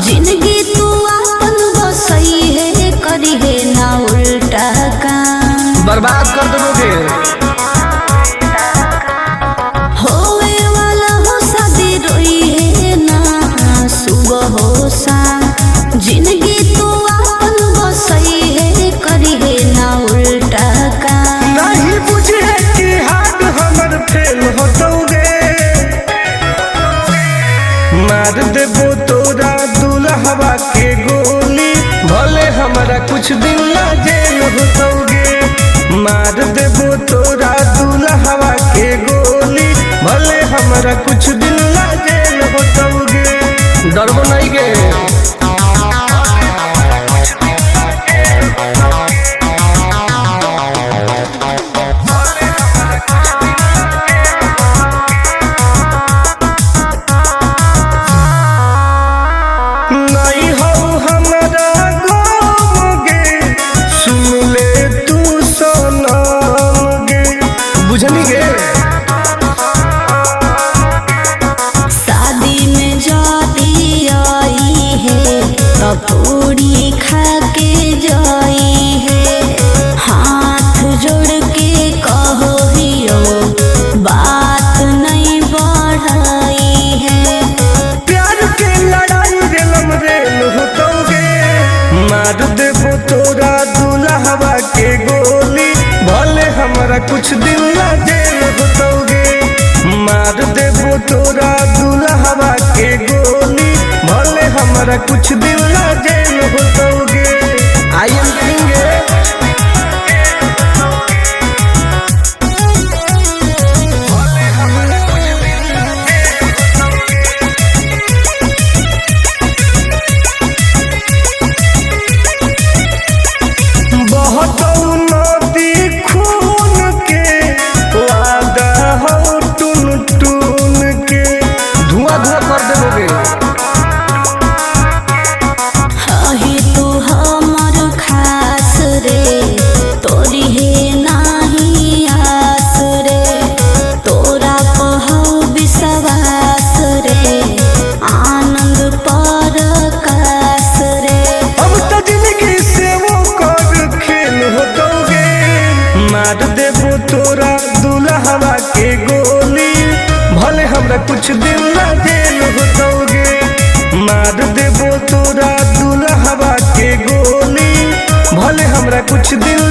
जिंदगी तू अपन बसई है करी है ना उल्टा काम बर्बाद कर दोगे। होवे वाला हो शादी रोई है ना सुबह हो शाम। जिंदगी तू अपन बसई है करी है ना उल्टा काम। नहीं बुझे कि हाथ हमर फेल होतोगे। मार देबो तोरा दुल्हवा के गोली भले हमारा कुछ दिन ना जेल होतोगे। मार देबो तोरा दुल्हवा के गोली भले हमारा कुछ दिन ना जेल होतोगे। डरबो नहीं गे। बुझनी गे शादी में जाती आई है तो पूरी खा के जाई है। हाथ जोड़ के कहो हियो बात नहीं बढ़ाई है। प्यार के लड़ाई रेलम रेल होतोगे। मार देबो तोरा दुल्हवा के गोली भले हमारा कुछ दिन ना जेल होतोगे। मार देबो तोरा दुल्हवा के गोली भले हमारा कुछ दिन ना जेल होतोगे। आई एम किंग मार देबो तोरा दुल्हवा के गोली भले हमरा कुछ दिन ना जेल होतोगे। मार देबो तोरा दुल्हवा के गोली भले हमरा कुछ दिन